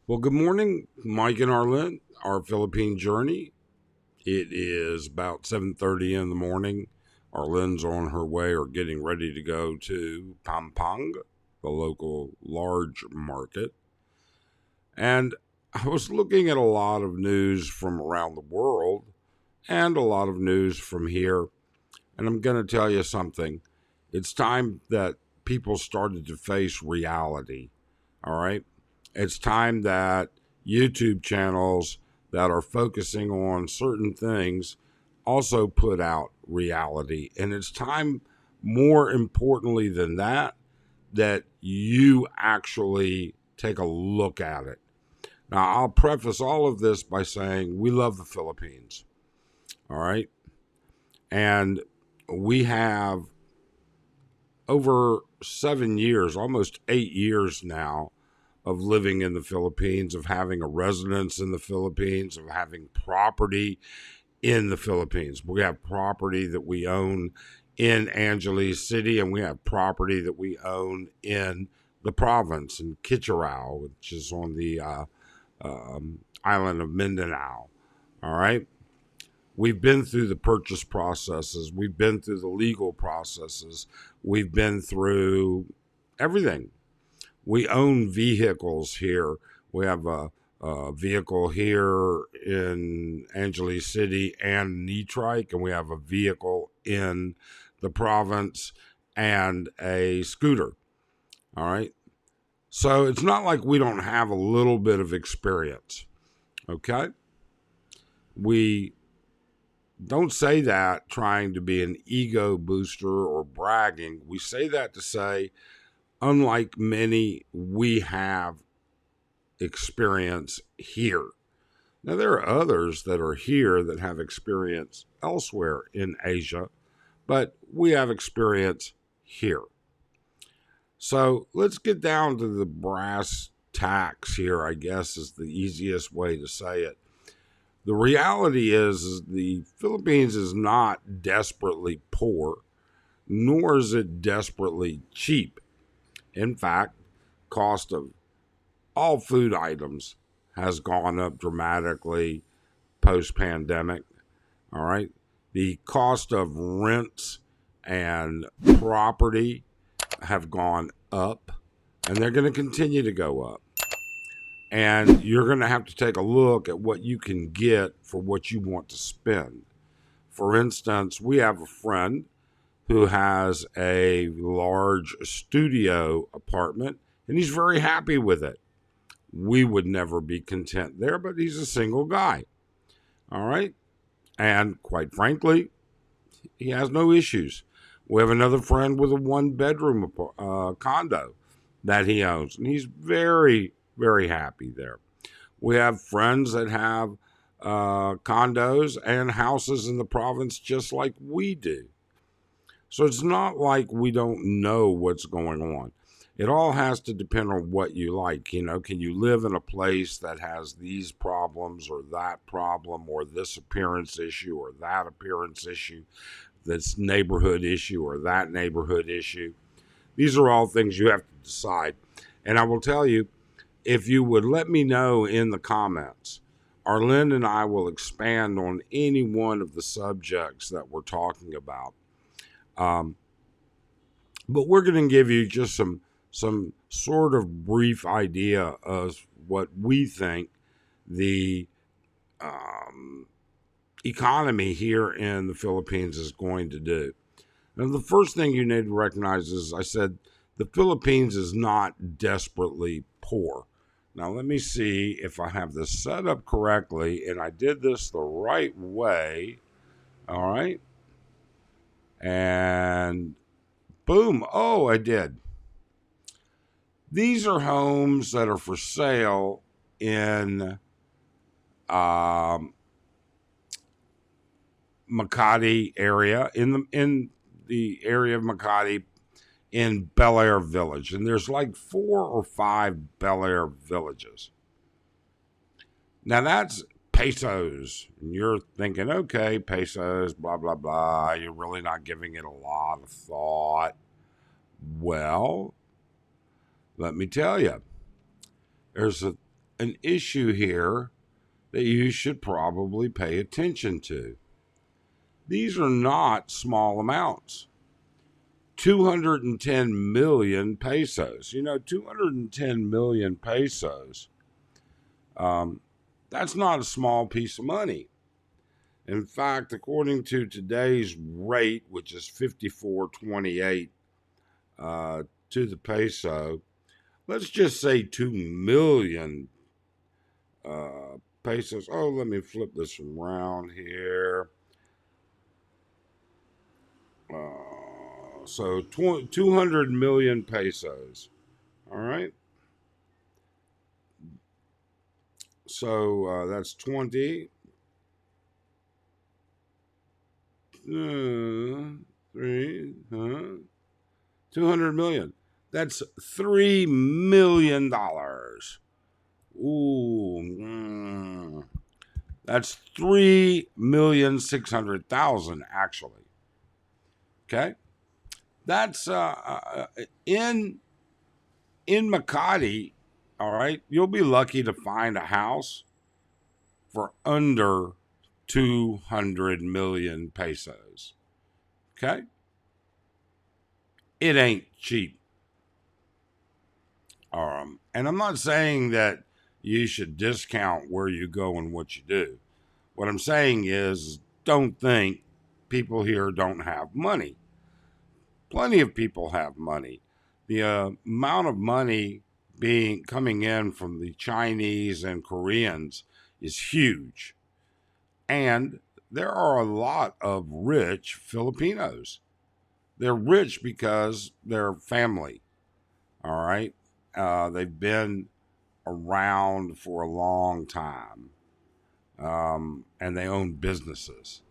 Well, good morning, Mike and Arlen. Our Philippine journey. It is about 7:30 in the morning. Arlen's on her way or getting ready to go to Pampang, the local large market. And I was looking at a lot of news from around the world and a lot of news from here. And I'm going to tell you something. It's time that people started to face reality. All right. It's time that YouTube channels that are focusing on certain things also put out reality. And it's time, more importantly than that, that you actually take a look at it. Now, I'll preface all of this by saying we love the Philippines. All right. And we have over 7 years, almost 8 years now, of living in the Philippines, of having a residence in the Philippines, of having property in the Philippines. We have property that we own in Angeles City, and we have property that we own in the province in Kitcheneroo, which is on the island of Mindanao. All right. We've been through the purchase processes. We've been through the legal processes. We've been through everything. We own vehicles here. We have a vehicle here in Angeles City and Nitrike, and we have a vehicle in the province and a scooter. All right. So it's not like we don't have a little bit of experience. Okay. We don't say that trying to be an ego booster or bragging. We say that to say, unlike many, we have experience here. Now, there are others that are here that have experience elsewhere in Asia, but we have experience here. So let's get down to the brass tacks here, I guess is the easiest way to say it. The reality is the Philippines is not desperately poor, nor is it desperately cheap. In fact, cost of all food items has gone up dramatically post pandemic. All right. The cost of rents and property have gone up, and they're going to continue to go up. And you're going to have to take a look at what you can get for what you want to spend. For instance, we have a friend who has a large studio apartment, and he's very happy with it. We would never be content there, but he's a single guy. All right. And quite frankly, he has no issues. We have another friend with a one-bedroom condo that he owns, and he's very, very happy there. We have friends that have condos and houses in the province just like we do. So it's not like we don't know what's going on. It all has to depend on what you like. You know, can you live in a place that has these problems or that problem or this appearance issue or that appearance issue, this neighborhood issue or that neighborhood issue? These are all things you have to decide. And I will tell you, if you would let me know in the comments, Arlen and I will expand on any one of the subjects that we're talking about. But we're going to give you just some sort of brief idea of what we think the economy here in the Philippines is going to do. And the first thing you need to recognize is I said the Philippines is not desperately poor. Now, let me see if I have this set up correctly and I did this the right way. All right. And boom. Oh, I did. These are homes that are for sale in Makati area, in the area of Makati in Bel Air Village. And there's like 4 or 5 Bel Air villages. Now that's pesos. And you're thinking, okay, pesos, blah, blah, blah. You're really not giving it a lot of thought. Well, let me tell you, there's an issue here that you should probably pay attention to. These are not small amounts. 210 million pesos. 210 million pesos. That's not a small piece of money. In fact, according to today's rate, which is 54.28 to the peso, let's just say 2 million pesos. Oh, let me flip this around here. So 200 million pesos. All right. So that's 20. 200 million. That's $3 million. Ooh. That's 3,600,000 actually. Okay. That's in Makati. All right. You'll be lucky to find a house for under 200 million pesos. Okay. It ain't cheap. And I'm not saying that you should discount where you go and what you do. What I'm saying is, don't think people here don't have money. Plenty of people have money. The amount of money coming in from the Chinese and Koreans is huge. And there are a lot of rich Filipinos. They're rich because they're family. All right. They've been around for a long time. And they own businesses.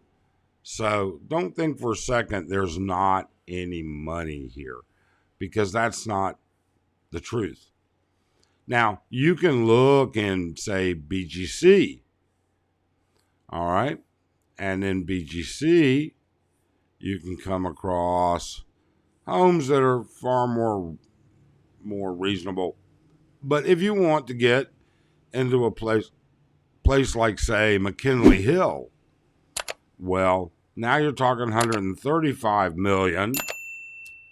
So don't think for a second there's not any money here, because that's not the truth. Now, you can look and say BGC. All right. And in BGC, you can come across homes that are far more reasonable. But if you want to get into a place like, say, McKinley Hill, well, now you're talking 135 million.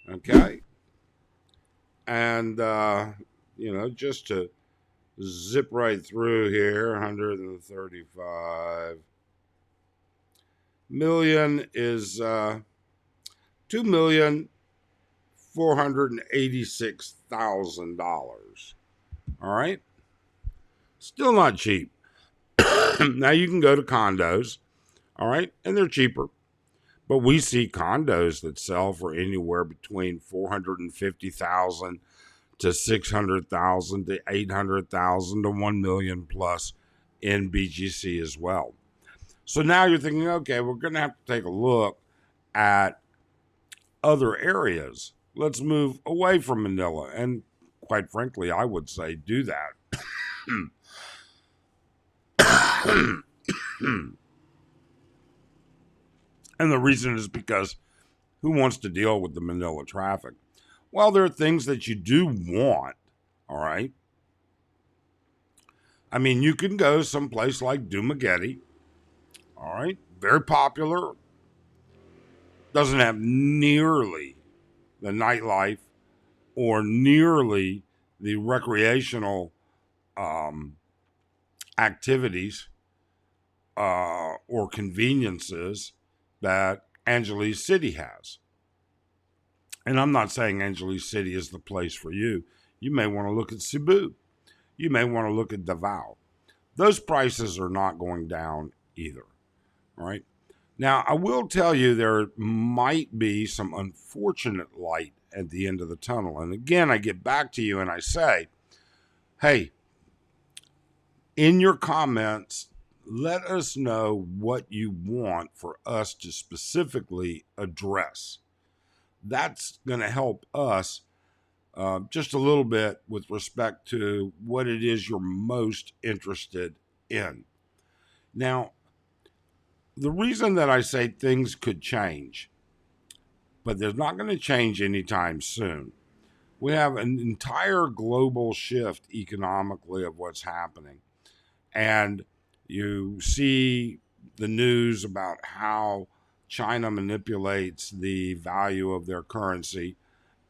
Okay. And, just to zip right through here, 135 million is $2,486,000. All right. Still not cheap. Now you can go to condos. All right. And they're cheaper. But we see condos that sell for anywhere between 450,000 to 600,000 to 800,000 to 1 million plus in BGC as well. So now you're thinking, okay, we're going to have to take a look at other areas. Let's move away from Manila. And quite frankly, I would say do that. And the reason is because who wants to deal with the Manila traffic? Well, there are things that you do want, all right? I mean, you can go someplace like Dumaguete, all right? Very popular. Doesn't have nearly the nightlife or nearly the recreational activities or conveniences that Angeles City has. And I'm not saying Angeles City is the place for you. You may want to look at Cebu. You may want to look at Davao. Those prices are not going down either. All right. Now, I will tell you there might be some unfortunate light at the end of the tunnel. And again, I get back to you and I say, hey, in your comments, let us know what you want for us to specifically address. That's going to help us just a little bit with respect to what it is you're most interested in. Now, the reason that I say things could change, but they're not going to change anytime soon. We have an entire global shift economically of what's happening. And you see the news about how China manipulates the value of their currency,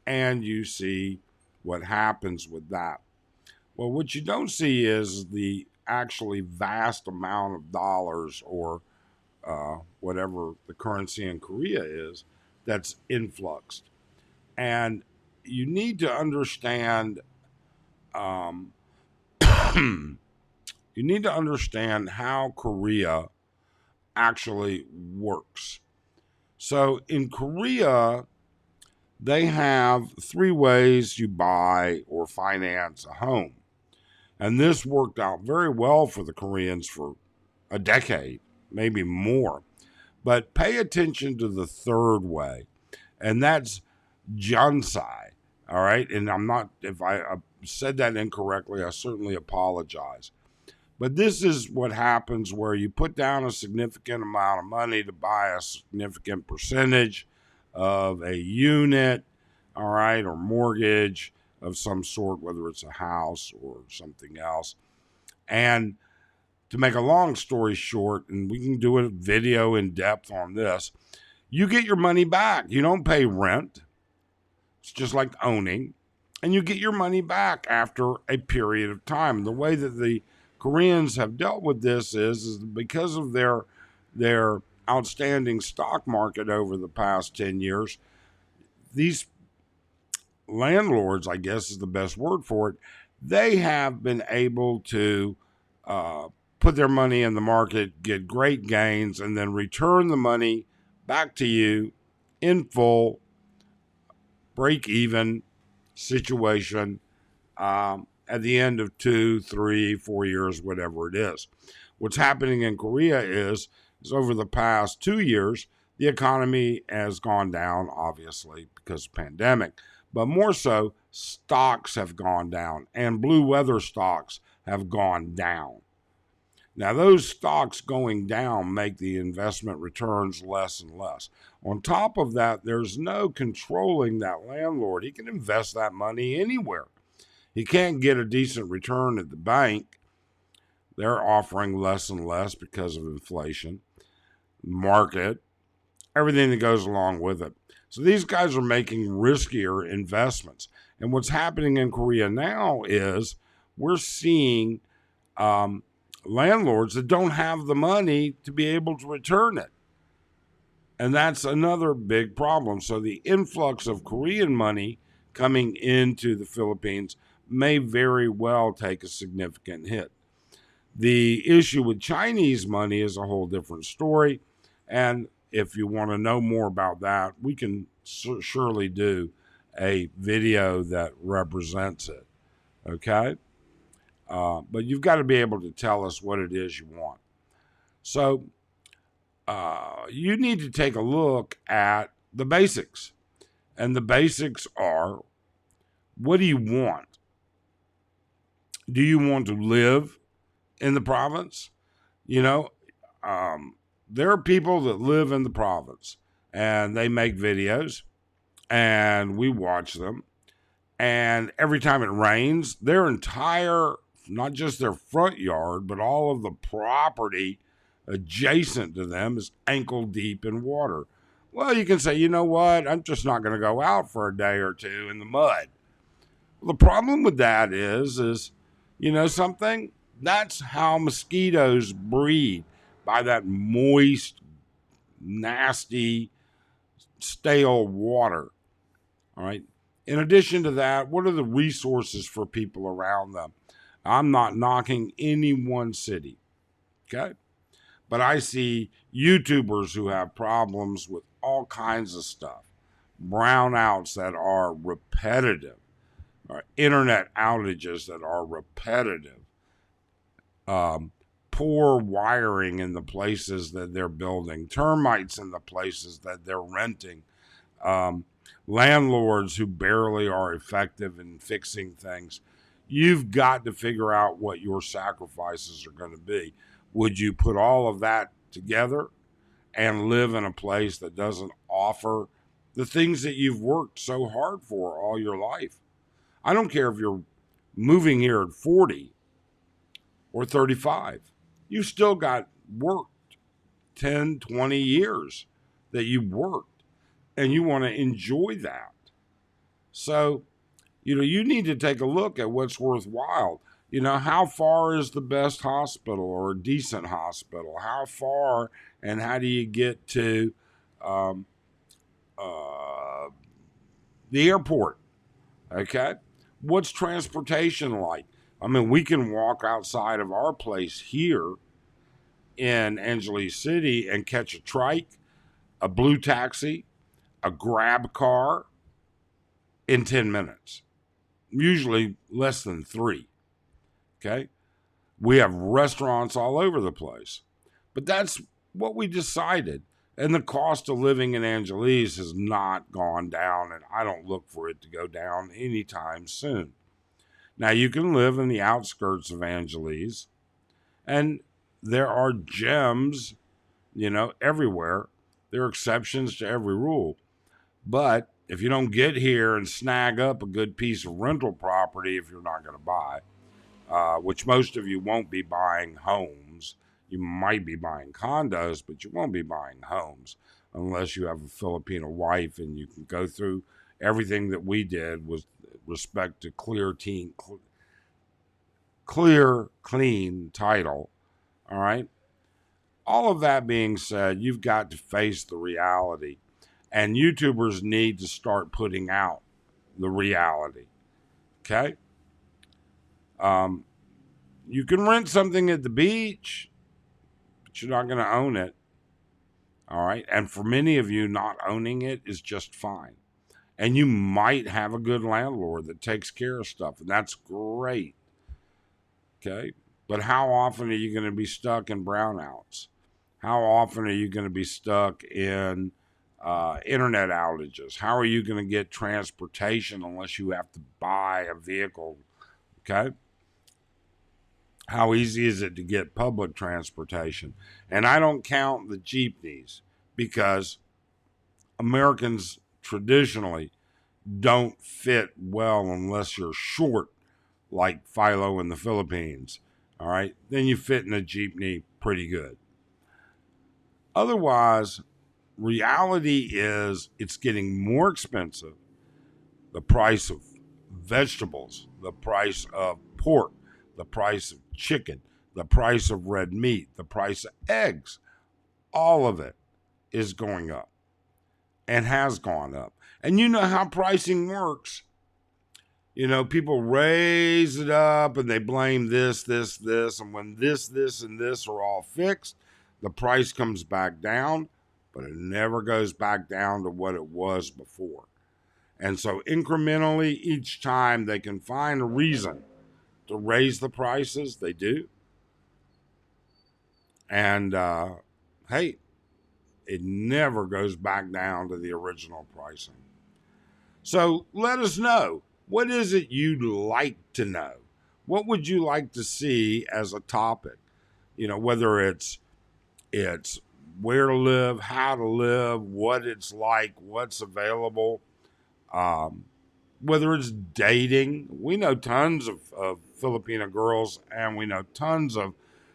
and you see what happens with that. Well, what you don't see is the actually vast amount of dollars or whatever the currency in Korea is that's influxed. And you need to understand um, you need to understand how Korea actually works. So in Korea, they have three ways you buy or finance a home. And this worked out very well for the Koreans for a decade, maybe more. But pay attention to the third way, and that's Jansai. All right. And I'm not, if I said that incorrectly, I certainly apologize. But this is what happens where you put down a significant amount of money to buy a significant percentage of a unit, all right, or mortgage of some sort, whether it's a house or something else. And to make a long story short, and we can do a video in depth on this, you get your money back. You don't pay rent. It's just like owning. And you get your money back after a period of time. The way that the Koreans have dealt with this is because of their outstanding stock market over the past 10 years, these landlords, I guess is the best word for it, they have been able to put their money in the market, get great gains, and then return the money back to you in full, break even situation at the end of 2, 3, 4 years, whatever it is. What's happening in Korea is over the past 2 years, the economy has gone down, obviously, because of the pandemic. But more so, stocks have gone down, and blue weather stocks have gone down. Now, those stocks going down make the investment returns less and less. On top of that, there's no controlling that landlord. He can invest that money anywhere. He can't get a decent return at the bank. They're offering less and less because of inflation, market, everything that goes along with it. So these guys are making riskier investments. And what's happening in Korea now is we're seeing landlords that don't have the money to be able to return it. And that's another big problem. So the influx of Korean money coming into the Philippines may very well take a significant hit. The issue with Chinese money is a whole different story. And if you want to know more about that, we can surely do a video that represents it. Okay? But you've got to be able to tell us what it is you want. So you need to take a look at the basics. And the basics are, what do you want? Do you want to live in the province? You know, there are people that live in the province and they make videos and we watch them. And every time it rains, their entire, not just their front yard, but all of the property adjacent to them is ankle deep in water. Well, you can say, you know what? I'm just not going to go out for a day or two in the mud. Well, the problem with that is, you know something? That's how mosquitoes breed, by that moist, nasty, stale water. All right. In addition to that, what are the resources for people around them? I'm not knocking any one city. Okay. But I see YouTubers who have problems with all kinds of stuff, brownouts that are repetitive, or internet outages that are repetitive, poor wiring in the places that they're building, termites in the places that they're renting, landlords who barely are effective in fixing things. You've got to figure out what your sacrifices are going to be. Would you put all of that together and live in a place that doesn't offer the things that you've worked so hard for all your life? I don't care if you're moving here at 40 or 35. You still got work 10, 20 years that you worked, and you want to enjoy that. So, you need to take a look at what's worthwhile. How far is the best hospital or a decent hospital? How far, and how do you get to um, uh, the airport? Okay. What's transportation like? I mean, we can walk outside of our place here in Angeles City and catch a trike, a blue taxi, a grab car in 10 minutes, usually less than 3. Okay. We have restaurants all over the place, but that's what we decided. And the cost of living in Angeles has not gone down, and I don't look for it to go down anytime soon. Now, you can live in the outskirts of Angeles, and there are gems, everywhere. There are exceptions to every rule. But if you don't get here and snag up a good piece of rental property, if you're not going to buy, which most of you won't be buying homes, you might be buying condos, but you won't be buying homes unless you have a Filipino wife and you can go through everything that we did with respect to clear, clean title. All right. All of that being said, you've got to face the reality, and YouTubers need to start putting out the reality. Okay. You can rent something at the beach, but you're not going to own it. All right. And for many of you, not owning it is just fine. And you might have a good landlord that takes care of stuff, and that's great. Okay. But how often are you going to be stuck in brownouts? How often are you going to be stuck in internet outages? How are you going to get transportation unless you have to buy a vehicle? Okay. How easy is it to get public transportation? And I don't count the jeepneys, because Americans traditionally don't fit well unless you're short, like Philo in the Philippines. All right. Then you fit in a jeepney pretty good. Otherwise, reality is it's getting more expensive. The price of vegetables, the price of pork, the price of chicken, the price of red meat, the price of eggs, all of it is going up and has gone up. And you know how pricing works. People raise it up and they blame this, and when this, and this are all fixed, the price comes back down, but it never goes back down to what it was before. And so incrementally, each time they can find a reason to raise the prices, they do. And hey, it never goes back down to the original pricing. So let us know. What is it you'd like to know? What would you like to see as a topic? Whether it's where to live, how to live, what it's like, what's available. Whether it's dating, we know tons of Filipino girls, and we know tons of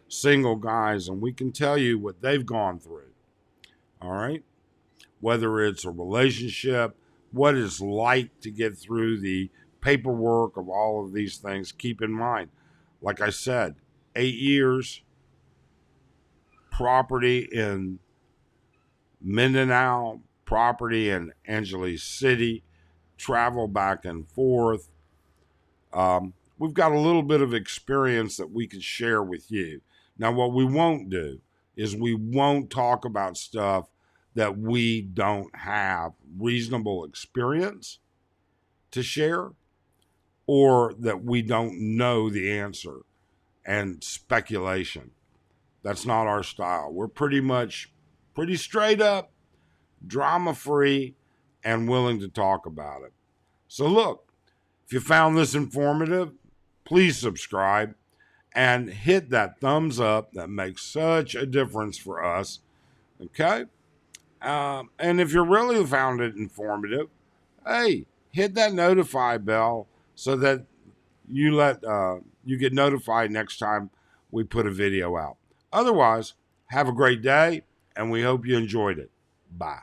single guys, and we can tell you what they've gone through. All right? Whether it's a relationship, what it's like to get through the paperwork of all of these things. Keep in mind, like I said, 8 years, property in Mindanao, property in Angeles City, travel back and forth. We've got a little bit of experience that we can share with you. Now, what we won't do is we won't talk about stuff that we don't have reasonable experience to share, or that we don't know the answer, and speculation. That's not our style. We're pretty straight up, drama free, and willing to talk about it. So look, if you found this informative, please subscribe and hit that thumbs up. That makes such a difference for us. Okay? And if you really found it informative, hey, hit that notify bell so that you get notified next time we put a video out. Otherwise, have a great day, and we hope you enjoyed it. Bye.